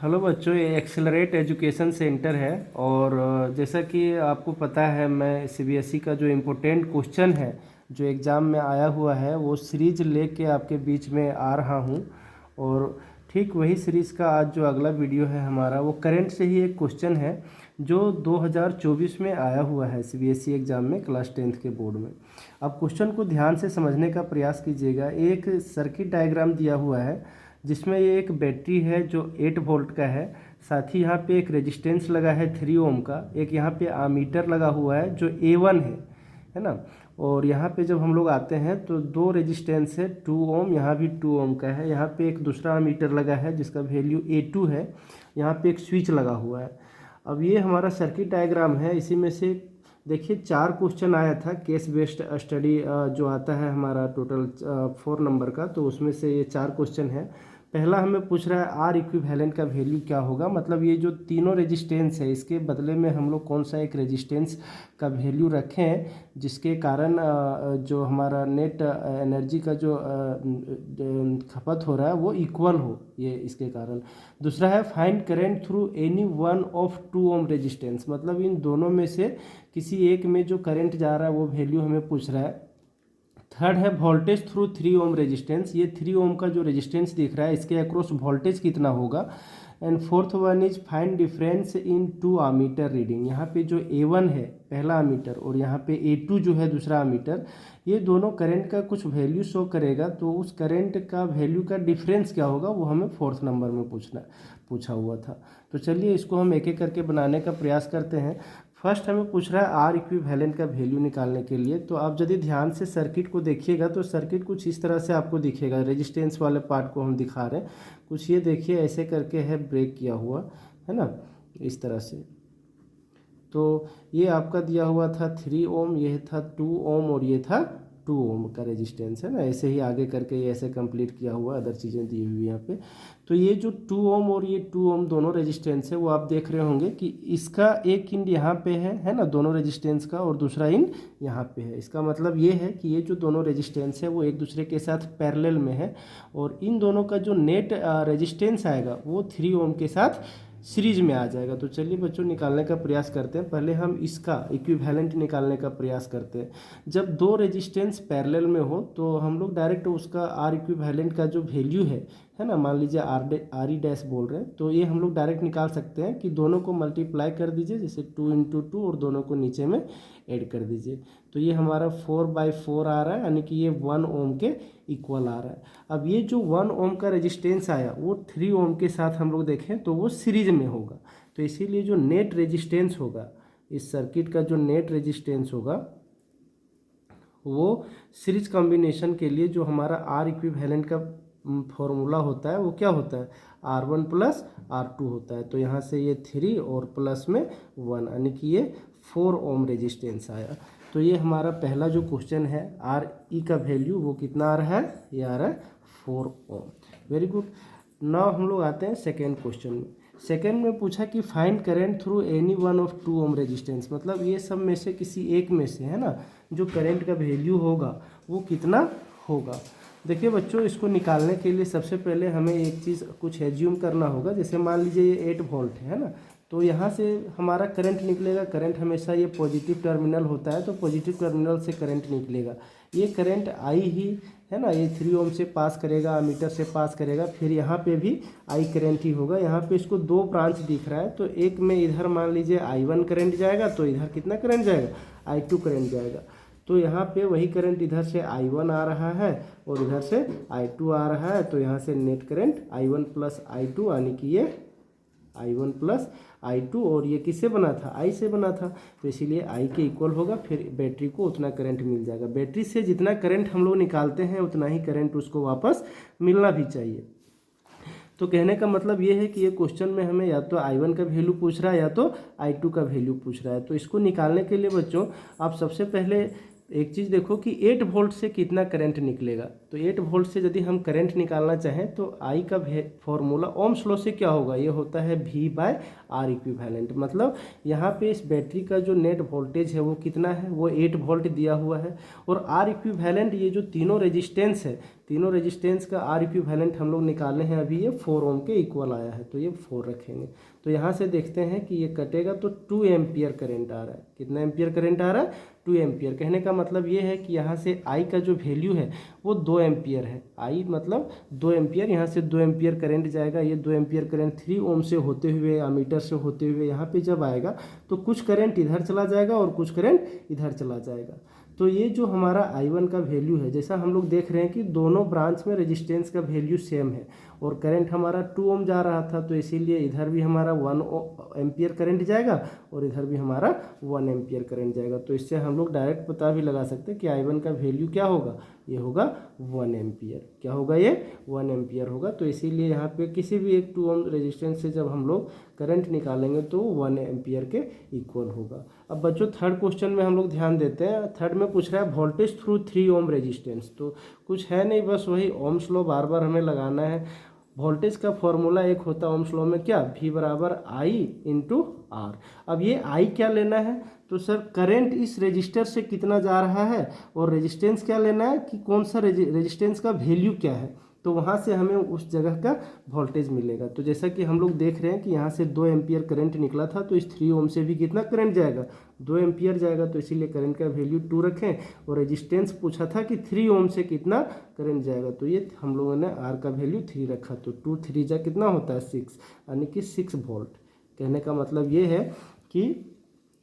Hello बच्चों, ये accelerate education centre है। और जैसा कि आपको पता है, मैं सीबीएसई का जो इम्पोर्टेंट क्वेश्चन है जो एग्ज़ाम में आया हुआ है वो सीरीज लेके आपके बीच में आ रहा हूँ। और ठीक वही सीरीज़ का आज जो अगला वीडियो है हमारा, वो करंट से ही एक क्वेश्चन है जो 2024 में आया हुआ है सीबीएसई एग्ज़ाम में क्लास 10th के बोर्ड में। अब क्वेश्चन को ध्यान से समझने का प्रयास कीजिएगा। एक सर्किट डायग्राम दिया हुआ है जिसमें ये एक बैटरी है जो 8 वोल्ट का है। साथ ही यहाँ पे एक रेजिस्टेंस लगा है 3 ओम का। एक यहाँ पे आमीटर लगा हुआ है जो A1 है ना। और यहाँ पे जब हम लोग आते हैं तो दो रेजिस्टेंस है 2 ओम, यहाँ भी 2 ओम का है। यहाँ पे एक दूसरा आमीटर लगा है जिसका वैल्यू A2 है। यहाँ पे एक स्विच लगा हुआ है। अब ये हमारा सर्किट डायग्राम है। इसी में से देखिए 4 क्वेश्चन आया था केस बेस्ड स्टडी जो आता है हमारा टोटल 4 नंबर का, तो उसमें से ये 4 क्वेश्चन है। पहला हमें पूछ रहा है आर इक्विवेलेंट का वैल्यू क्या होगा। मतलब ये जो तीनों रेजिस्टेंस है इसके बदले में हम लोग कौन सा एक रेजिस्टेंस का वैल्यू रखें जिसके कारण जो हमारा नेट एनर्जी का जो खपत हो रहा है वो इक्वल हो, ये इसके कारण। दूसरा है find current through any one of 2 ohm resistance. मतलब इन दोनों में से किसी एक में जो करंट जा रहा है वो वैल्यू हमें पूछ रहा है। थर्ड है वोल्टेज थ्रू 3 ओम रेजिस्टेंस। ये 3 ओम का जो रेजिस्टेंस दिख रहा है इसके अक्रॉस वोल्टेज कितना होगा। And fourth one is find difference in 2 ammeter reading. यहाँ पे जो A1 है पहला आमीटर और यहाँ पे A2 जो है दूसरा आमीटर, ये दोनों करंट का कुछ वैल्यू शो करेगा। तो उस करंट का वैल्यू का डिफरेंस क्या होगा वो हमें 4th नंबर में पूछा हुआ था। तो चलिए इसको हम एक एक करके बनाने का प्रयास करते हैं। फर्स्ट हमें पूछ रहा है आर इक्विवेलेंट का वैल्यू निकालने के लिए। तो आप यदि ध्यान से सर्किट को देखिएगा तो सर्किट कुछ इस तरह से आपको दिखेगा। रेजिस्टेंस वाले पार्ट को हम दिखा रहे हैं, कुछ ये देखिए ऐसे करके है ब्रेक किया हुआ है ना, इस तरह से। तो ये आपका दिया हुआ था 3 ओम, ये था 2 ओम और ये था 2 ओम का रेजिस्टेंस है ना। ऐसे ही आगे करके ये ऐसे कंप्लीट किया हुआ, अदर चीज़ें दी हुई यहाँ पे। तो ये जो 2 ओम और ये 2 ओम दोनों रेजिस्टेंस है वो आप देख रहे होंगे कि इसका एक इंड यहाँ पे है ना, दोनों रेजिस्टेंस का, और दूसरा इंड यहाँ पे है। इसका मतलब ये है कि ये जो दोनों रेजिस्टेंस है वो एक दूसरे के साथ पैरेलल में है और इन दोनों का जो नेट रेजिस्टेंस आएगा वो 3 ओम के साथ सीरीज में आ जाएगा। तो चलिए बच्चों निकालने का प्रयास करते हैं। पहले हम इसका इक्विवेलेंट निकालने का प्रयास करते हैं। जब दो रेजिस्टेंस पैरेलल में हो तो हम लोग डायरेक्ट उसका आर इक्विवेलेंट का जो वैल्यू है ना, मान लीजिए आर ई डैश बोल रहे हैं, तो ये हम लोग डायरेक्ट निकाल सकते हैं कि दोनों को मल्टीप्लाई कर दीजिए, जैसे 2 इंटू 2 और दोनों को नीचे में ऐड कर दीजिए। तो ये हमारा 4/4 आ रहा है, यानी कि ये 1 ओम के इक्वल आ रहा है। अब ये जो 1 ओम का रेजिस्टेंस आया वो 3 ओम के साथ हम लोग देखें तो वो सीरीज में होगा। तो इसीलिए जो नेट रेजिस्टेंस होगा, इस सर्किट का जो नेट रेजिस्टेंस होगा वो सीरीज कॉम्बिनेशन के लिए जो हमारा आर इक्विवेलेंट का फॉर्मूला होता है वो क्या होता है, R1 प्लस R2 होता है। तो यहाँ से ये 3 और प्लस में 1, यानी कि ये 4 ओम रेजिस्टेंस आया। तो ये हमारा पहला जो क्वेश्चन है आर ई का वैल्यू वो कितना आ रहा है, ये आ रहा है 4 ओम। Very good. नाउ हम लोग आते हैं सेकेंड क्वेश्चन में। सेकेंड में पूछा कि find current through any one of 2 ohm resistance. मतलब ये सब में से किसी एक में से है ना, जो करंट का वैल्यू होगा वो कितना होगा। देखिए बच्चों, इसको निकालने के लिए सबसे पहले हमें एक चीज़ कुछ एज्यूम करना होगा। जैसे मान लीजिए ये 8 वोल्ट है ना, तो यहाँ से हमारा करंट निकलेगा। करंट हमेशा ये पॉजिटिव टर्मिनल होता है, तो पॉजिटिव टर्मिनल से करंट निकलेगा। ये करंट आई ही है ना, ये 3 ओम से पास करेगा, मीटर से पास करेगा, फिर यहाँ पे भी आई करंट ही होगा। यहाँ पे इसको 2 ब्रांच दिख रहा है, तो एक में इधर मान लीजिए I1 करंट जाएगा, तो इधर कितना करंट जाएगा, I2 करंट जाएगा। तो यहाँ पे वही करंट इधर से I1 आ रहा है और इधर से I2 आ रहा है। तो यहाँ से net current I1 plus I2, यानी कि ये I1 प्लस I2, और ये किससे बना था, I से बना था, तो इसीलिए I के इक्वल होगा। फिर बैटरी को उतना करंट मिल जाएगा। बैटरी से जितना करंट हम लोग निकालते हैं उतना ही करंट उसको वापस मिलना भी चाहिए। तो कहने का मतलब ये है कि ये क्वेश्चन में हमें या तो I1 का वैल्यू पूछ रहा है या तो I2 का वैल्यू पूछ रहा है। तो इसको निकालने के लिए बच्चों आप सबसे पहले एक चीज़ देखो कि 8 वोल्ट से कितना करंट निकलेगा। तो 8 वोल्ट से यदि हम करंट निकालना चाहें तो आई का फॉर्मूला ओम्स लॉ से क्या होगा, ये होता है V/R इक्विवेलेंट। मतलब यहाँ पे इस बैटरी का जो नेट वोल्टेज है वो कितना है, वो 8 वोल्ट दिया हुआ है। और R इक्विवेलेंट ये जो तीनों रेजिस्टेंस है, तीनों रेजिस्टेंस का R इक्विवेलेंट हम लोग निकाले हैं अभी, ये 4 ओम के इक्वल आया है, तो ये 4 रखेंगे। तो यहाँ से देखते हैं कि ये कटेगा तो 2 एम्पियर करंट आ रहा है। कितना एम्पियर करंट आ रहा है, 2 एम्पियर। कहने का मतलब ये है कि यहाँ से आई का जो वैल्यू है वो 2 एम्पियर है। आई मतलब 2 एम्पियर, यहाँ से 2 एम्पियर करंट जाएगा। ये 2 एम्पियर करंट 3 ओम से होते हुए, एमीटर से होते हुए यहाँ पे जब आएगा तो कुछ करंट इधर चला जाएगा और कुछ करंट इधर चला जाएगा। तो ये जो हमारा I1 का वैल्यू है, जैसा हम लोग देख रहे हैं कि दोनों ब्रांच में रेजिस्टेंस का वैल्यू सेम है और करंट हमारा 2 ओम जा रहा था, तो इसीलिए इधर भी हमारा 1 एम्पियर करंट जाएगा और इधर भी हमारा 1 एम्पियर करंट जाएगा। तो इससे हम लोग डायरेक्ट पता भी लगा सकते हैं कि I1 का वैल्यू क्या होगा, ये होगा 1 एम्पियर। क्या होगा, ये 1 एम्पियर होगा। तो इसीलिए यहाँ पे किसी भी एक 2 ओम रेजिस्टेंस से जब हम लोग करंट निकालेंगे तो 1 एम्पियर के इक्वल होगा। अब बच्चों थर्ड क्वेश्चन में हम लोग ध्यान देते हैं। थर्ड में पूछ रहा है वोल्टेज थ्रू 3 ओम रेजिस्टेंस। तो कुछ है नहीं, बस वही ओम्स लॉ बार बार हमें लगाना है। वोल्टेज का फॉर्मूला एक होता है ओम्स लॉ में, क्या, V/I/R। अब ये I क्या लेना है, तो सर करंट इस रेजिस्टर से कितना जा रहा है और रेजिस्टेंस क्या लेना है कि कौन सा रेजिस्टेंस का वैल्यू क्या है, तो वहाँ से हमें उस जगह का वोल्टेज मिलेगा। तो जैसा कि हम लोग देख रहे हैं कि यहाँ से 2 एम्पियर करंट निकला था, तो इस 3 ओम से भी कितना करंट जाएगा, 2 एम्पियर जाएगा। तो इसीलिए करंट का वैल्यू 2 रखें। और रेजिस्टेंस पूछा था कि 3 ओम से कितना करंट जाएगा, तो ये हम लोगों ने R का वैल्यू 3 रखा। तो 2 3 जा कितना होता है 6, यानी कि 6 वोल्ट। कहने का मतलब ये है कि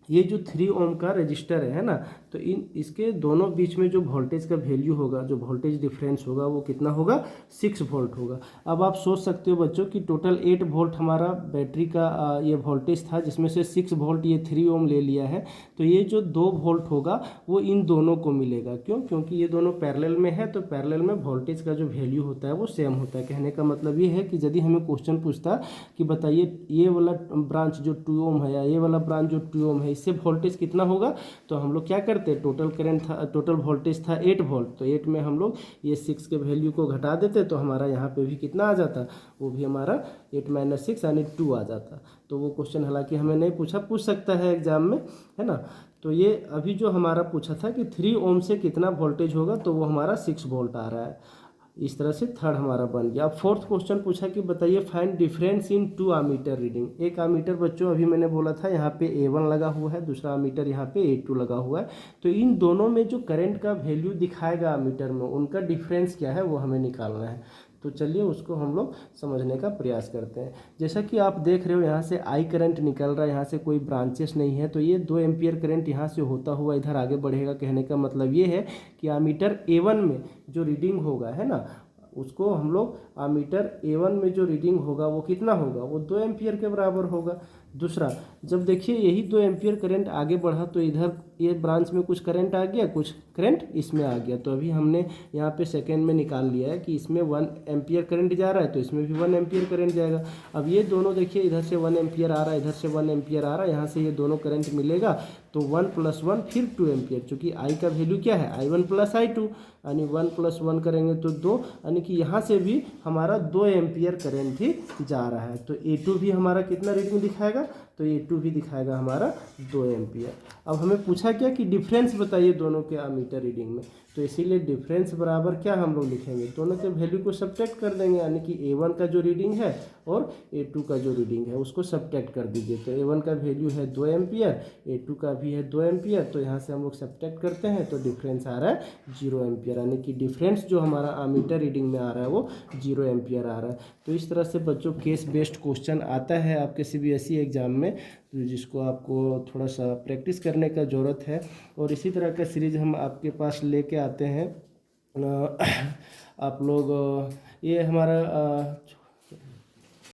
ये जो 3 ओम का रजिस्टर है ना, तो इसके दोनों बीच में जो वोल्टेज का वैल्यू होगा, जो वोल्टेज डिफरेंस होगा, वो कितना होगा, 6 वोल्ट होगा। अब आप सोच सकते हो बच्चों कि टोटल 8 वोल्ट हमारा बैटरी का ये वोल्टेज था, जिसमें से 6 वोल्ट ये 3 ओम ले लिया है। तो ये जो 2 वोल्ट होगा वो इन दोनों को मिलेगा। क्यों, क्योंकि ये दोनों पैरेलल में है, तो पैरेलल में वोल्टेज का जो वैल्यू होता है वो सेम होता है। कहने का मतलब ये है कि यदि हमें क्वेश्चन पूछता कि बताइए ये वाला ब्रांच जो 2 ओम है या ये वाला ब्रांच जो 2 ओम है, इससे वोल्टेज कितना होगा, तो हम लोग क्या करते, टोटल करंट था, टोटल वोल्टेज था 8 वोल्ट, तो 8 में हम लोग ये 6 के वैल्यू को घटा देते, तो हमारा यहाँ पे भी कितना आ जाता, वो भी हमारा 8 - 6 यानी 2 आ जाता। तो वो क्वेश्चन हालांकि हमें नहीं पूछा, पूछ सकता है एग्जाम में, है ना। तो ये अभी जो हमारा पूछा था कि 3 ओम से कितना वोल्टेज होगा, तो वो हमारा 6 वोल्ट आ रहा है। इस तरह से थर्ड हमारा बन गया। अब फोर्थ क्वेश्चन पूछा कि बताइए find difference in 2 ammeter reading. एक अमीटर बच्चों अभी मैंने बोला था यहाँ पे A1 लगा हुआ है, दूसरा अमीटर यहाँ पे A2 लगा हुआ है। तो इन दोनों में जो करंट का वैल्यू दिखाएगा अमीटर में, उनका डिफरेंस क्या है वो हमें निकालना है। तो चलिए उसको हम लोग समझने का प्रयास करते हैं। जैसा कि आप देख रहे हो यहाँ से आई करंट निकल रहा है, यहाँ से कोई ब्रांचेस नहीं है, तो ये 2 एम्पियर करंट यहाँ से होता हुआ इधर आगे बढ़ेगा। कहने का मतलब ये है कि अमीटर A1 में जो रीडिंग होगा, है ना, उसको हम लोग अमीटर A1 में जो रीडिंग होगा वो कितना होगा, वो 2 एम्पियर के बराबर होगा। दूसरा, जब देखिए यही 2 एम्पियर करंट आगे बढ़ा तो इधर ये ब्रांच में कुछ करंट आ गया, कुछ करंट इसमें आ गया। तो अभी हमने यहाँ पे सेकेंड में निकाल लिया है कि इसमें 1 एम्पियर करंट जा रहा है, तो इसमें भी 1 एम्पियर करंट जाएगा। अब ये दोनों देखिए, इधर से 1 एम्पियर आ रहा है, इधर से 1 एम्पियर आ रहा है, यहाँ से ये दोनों करंट मिलेगा, तो 1 + 1 फिर 2 एम्पियर। चूँकि आई का वैल्यू क्या है, I1 + I2, यानी 1 + 1 करेंगे तो 2, यानी कि यहाँ से भी हमारा 2 एम्पियर करंट ही जा रहा है। तो A2 भी हमारा कितना रीडिंग दिखाएगा, तो A2 भी दिखाएगा हमारा 2 एम्पियर। अब हमें पूछा क्या कि डिफरेंस बताइए दोनों के अमीटर रीडिंग में, तो इसीलिए डिफरेंस बराबर क्या हम लोग लिखेंगे, दोनों के वैल्यू को सब्ट्रैक्ट कर देंगे, यानी कि A1 का जो रीडिंग है और A2 का जो रीडिंग है उसको सब्ट्रैक्ट कर दीजिए। तो A1 का वैल्यू है 2 एम्पियर, A2 का भी है 2 एम्पियर, तो यहाँ से हम लोग सब्ट्रैक्ट करते हैं तो डिफरेंस आ रहा है 0 एम्पियर, यानी कि डिफरेंस जो हमारा अमीटर रीडिंग में आ रहा है वो 0 एम्पियर आ रहा है। तो इस तरह से बच्चों केस बेस्ड क्वेश्चन आता है आपके CBSE एग्जाम में, जिसको आपको थोड़ा सा प्रैक्टिस करने का ज़रूरत है। और इसी तरह का सीरीज हम आपके पास लेके आते हैं। आप लोग ये हमारा